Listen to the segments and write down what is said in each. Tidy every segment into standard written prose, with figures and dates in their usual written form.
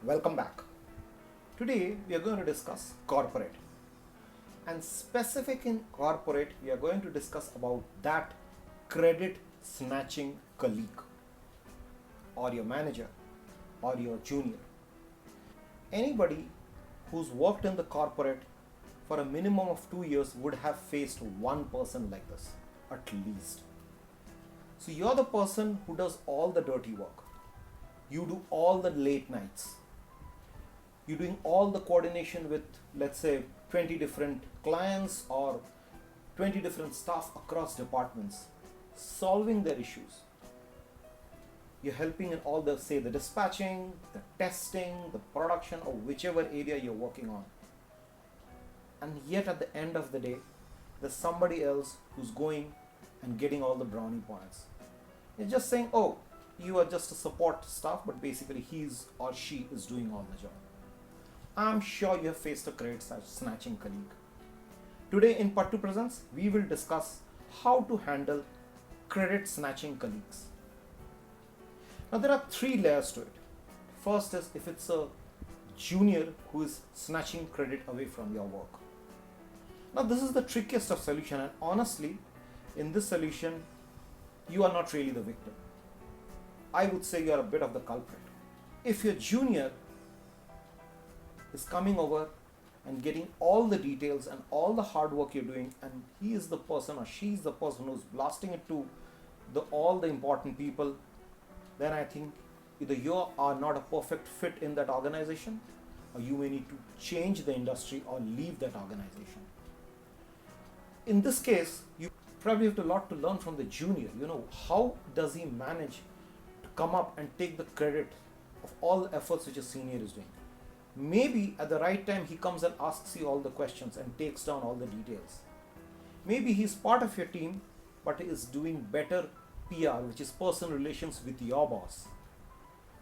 Welcome back. Today we are going to discuss corporate, and specific in corporate we are going to discuss about that credit snatching colleague or your manager or your junior. Anybody who's worked in the corporate for a minimum of 2 years would have faced one person like this at least. So you're the person who does all the dirty work. You do all the late nights. You're doing all the coordination with, let's say, 20 different clients or 20 different staff across departments, solving their issues. You're helping in all the, say, the dispatching, the testing, the production, or whichever area you're working on. And yet at the end of the day, there's somebody else who's going and getting all the brownie points. It's just saying, oh, you are just a support staff, but basically he's or she is doing all the job. I'm sure you have faced a credit snatching colleague. Today in Pattu Presents, we will discuss how to handle credit snatching colleagues. Now there are 3 layers to it. First is if it's a junior who is snatching credit away from your work. Now this is the trickiest of solution, and honestly, in this solution, you are not really the victim. I would say you are a bit of the culprit. If your junior is coming over and getting all the details and all the hard work you're doing, and he is the person or she is the person who's blasting it to all the important people, then I think either you are not a perfect fit in that organization, or you may need to change the industry or leave that organization. In this case, you probably have a lot to learn from the junior. How does he manage to come up and take the credit of all the efforts which a senior is doing? Maybe at the right time he comes and asks you all the questions and takes down all the details. Maybe he's part of your team, but he is doing better PR, which is personal relations with your boss.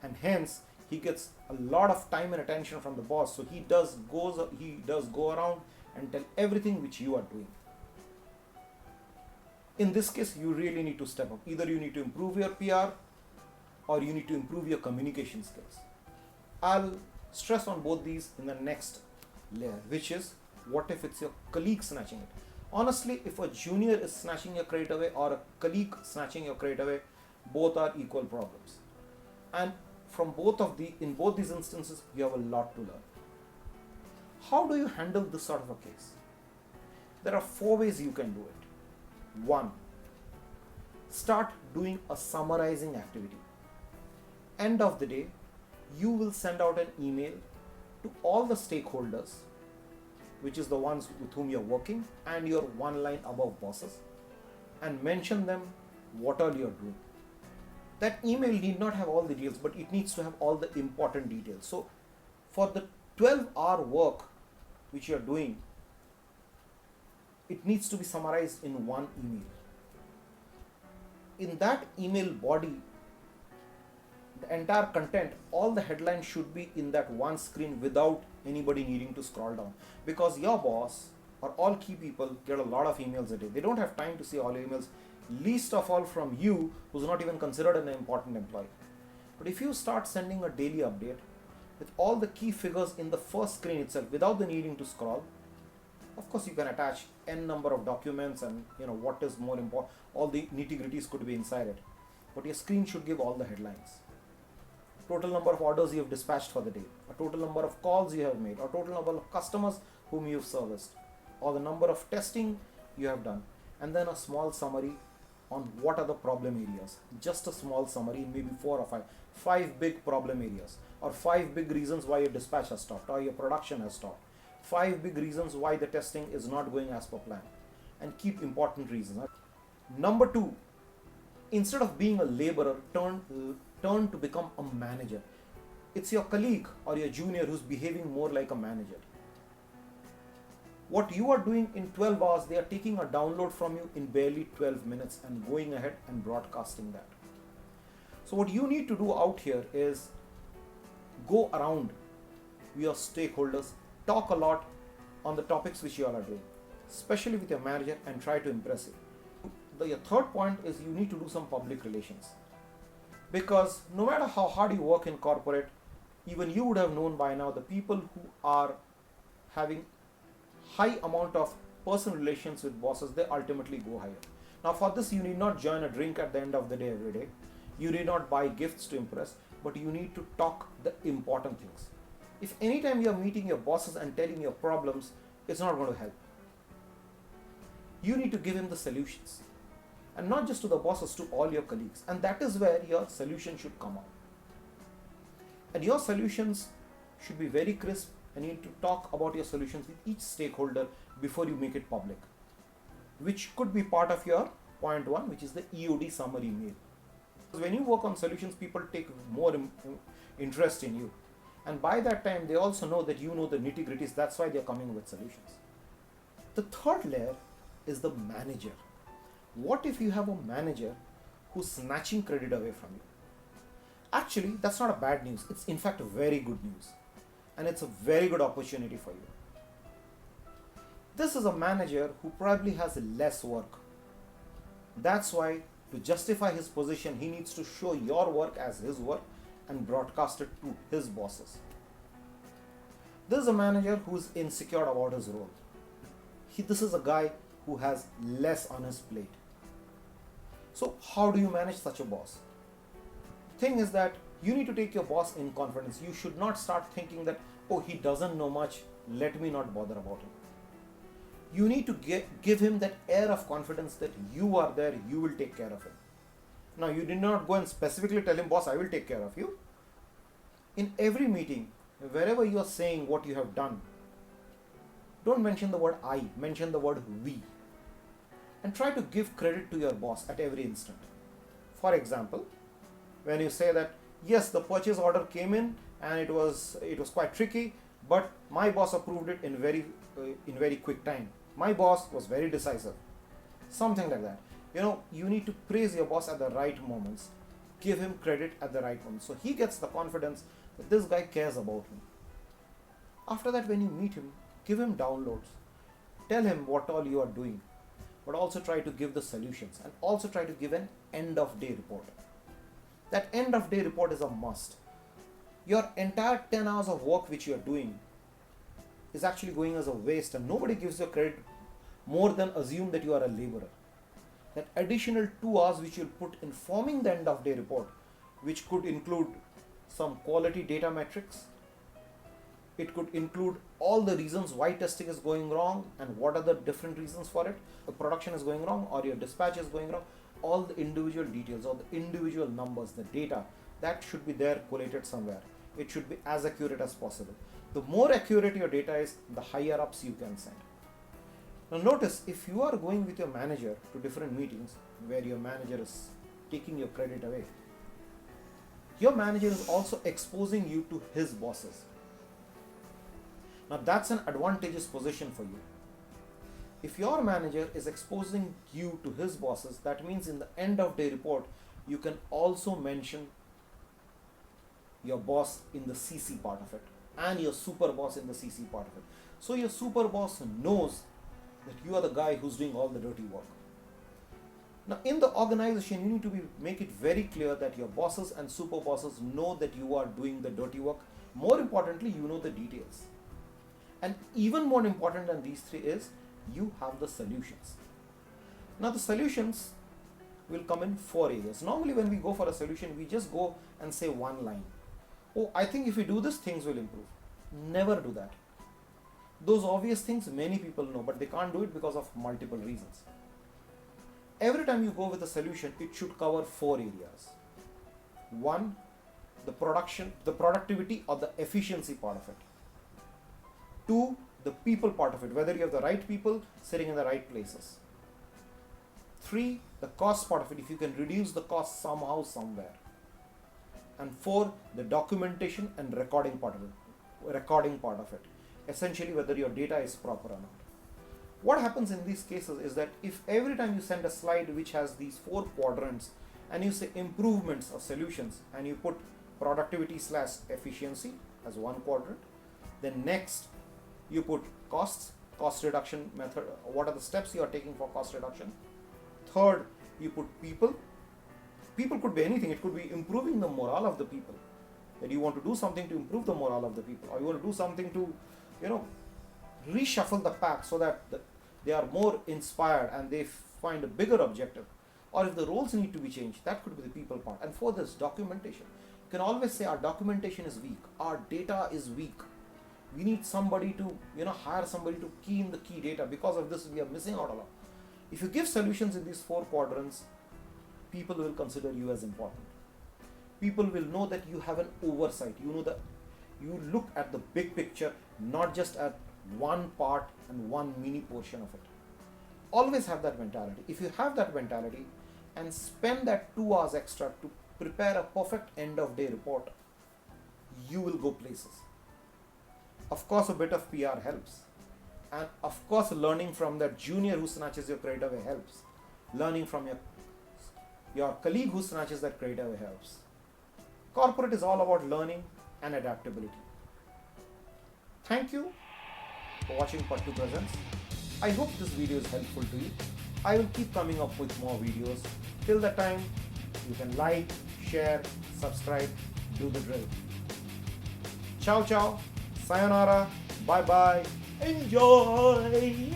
And hence he gets a lot of time and attention from the boss. So he does go around and tell everything which you are doing. In this case, you really need to step up. Either you need to improve your PR or you need to improve your communication skills. I'll stress on both these in the next layer, which is what if it's your colleague snatching it. Honestly, if a junior is snatching your credit away or a colleague snatching your credit away, both are equal problems. And in both these instances, you have a lot to learn. How do you handle this sort of a case? There are 4 ways you can do it. 1. Start doing a summarizing activity. End of the day, you will send out an email to all the stakeholders, which is the ones with whom you're working, and your one line above bosses, and mention them what all you're doing. That email need not have all the details, but it needs to have all the important details. So for the 12-hour work which you're doing, it needs to be summarized in one email. In that email body, the entire content, all the headlines should be in that one screen without anybody needing to scroll down, because your boss or all key people get a lot of emails a day. They don't have time to see all your emails, least of all from you, who's not even considered an important employee. But if you start sending a daily update with all the key figures in the first screen itself without the needing to scroll, of course you can attach n number of documents, and what is more important, all the nitty-gritties could be inside it, but your screen should give all the headlines. Total number of orders you have dispatched for the day, a total number of calls you have made, or total number of customers whom you have serviced, or the number of testing you have done, and then a small summary on what are the problem areas. Just a small summary, maybe 4 or 5 big problem areas, or 5 big reasons why your dispatch has stopped or your production has stopped, 5 big reasons why the testing is not going as per plan, and keep important reasons. Number 2, instead of being a laborer, turn to become a manager. It's your colleague or your junior who's behaving more like a manager. What you are doing in 12 hours, they are taking a download from you in barely 12 minutes and going ahead and broadcasting that. So what you need to do out here is go around your stakeholders, talk a lot on the topics which you all are doing, especially with your manager, and try to impress it. Your third point is you need to do some public relations. Because no matter how hard you work in corporate, even you would have known by now, the people who are having high amount of personal relations with bosses, they ultimately go higher. Now for this, you need not join a drink at the end of the day every day. You need not buy gifts to impress, but you need to talk the important things. If anytime you are meeting your bosses and telling your problems, it's not going to help. You need to give him the solutions, and not just to the bosses, to all your colleagues. And that is where your solution should come out. And your solutions should be very crisp, and you need to talk about your solutions with each stakeholder before you make it public, which could be part of your point one, which is the EOD summary mail. When you work on solutions, people take more interest in you. And by that time, they also know that you know the nitty-gritties. That's why they're coming with solutions. The third layer is the manager. What if you have a manager who's snatching credit away from you? Actually, that's not a bad news. It's in fact very good news. And it's a very good opportunity for you. This is a manager who probably has less work. That's why, to justify his position, he needs to show your work as his work and broadcast it to his bosses. This is a manager who's insecure about his role. This is a guy who has less on his plate. So how do you manage such a boss? Thing is that you need to take your boss in confidence. You should not start thinking that, oh, he doesn't know much, let me not bother about him. You need to give him that air of confidence that you are there, you will take care of him. Now, you did not go and specifically tell him, boss, I will take care of you. In every meeting, wherever you are saying what you have done, don't mention the word I, mention the word we. And try to give credit to your boss at every instant. For example, when you say that, yes, the purchase order came in and it was quite tricky, but my boss approved it in very quick time. My boss was very decisive. Something like that. You need to praise your boss at the right moments. Give him credit at the right moments. So he gets the confidence that this guy cares about me. After that, when you meet him, give him downloads. Tell him what all you are doing. But also try to give the solutions. And also try to give an end of day report. That end of day report is a must. Your entire 10 hours of work which you are doing is actually going as a waste, and nobody gives you credit more than assume that you are a laborer. That additional 2 hours which you'll put in forming the end of day report, which could include some quality data metrics, it could include all the reasons why testing is going wrong and what are the different reasons for it. The production is going wrong or your dispatch is going wrong, all the individual details, all the individual numbers, the data, that should be there collated somewhere. It should be as accurate as possible. The more accurate your data is, the higher ups you can send. Now notice, if you are going with your manager to different meetings where your manager is taking your credit away, your manager is also exposing you to his bosses. Now that's an advantageous position for you. If your manager is exposing you to his bosses, that means in the end of day report, you can also mention your boss in the CC part of it and your super boss in the CC part of it. So your super boss knows that you are the guy who's doing all the dirty work. Now in the organization, you need to make it very clear that your bosses and super bosses know that you are doing the dirty work. More importantly, you know the details. And even more important than these three is, you have the solutions. Now the solutions will come in 4 areas. Normally when we go for a solution, we just go and say one line. Oh, I think if we do this, things will improve. Never do that. Those obvious things many people know, but they can't do it because of multiple reasons. Every time you go with a solution, it should cover 4 areas. 1, the productivity or the efficiency part of it. 2, the people part of it, whether you have the right people sitting in the right places. 3, the cost part of it, if you can reduce the cost somehow, somewhere. And 4, the documentation and recording part of it. Essentially, whether your data is proper or not. What happens in these cases is that if every time you send a slide which has these 4 quadrants and you say improvements or solutions and you put productivity/efficiency as 1 quadrant, then next you put cost reduction method, what are the steps you are taking for cost reduction. Third, you put people. People could be anything. It could be improving the morale of the people. that you want to do something to improve the morale of the people, or you want to do something to, you know, reshuffle the pack so that they are more inspired and they find a bigger objective, or if the roles need to be changed, that could be the people part. And for this, documentation. You can always say our documentation is weak, our data is weak. We need somebody to, hire somebody to key in the key data. Because of this, we are missing out a lot. If you give solutions in these 4 quadrants, people will consider you as important. People will know that you have an oversight. You know that you look at the big picture, not just at one part and one mini portion of it. Always have that mentality. If you have that mentality and spend that 2 hours extra to prepare a perfect end of day report, you will go places. Of course, a bit of PR helps. And of course, learning from that junior who snatches your credit away helps. Learning from your colleague who snatches that credit away helps. Corporate is all about learning and adaptability. Thank you for watching Pattu Presents. I hope this video is helpful to you. I will keep coming up with more videos. Till that time, you can like, share, subscribe, do the drill. Ciao, ciao, sayonara, bye bye, enjoy.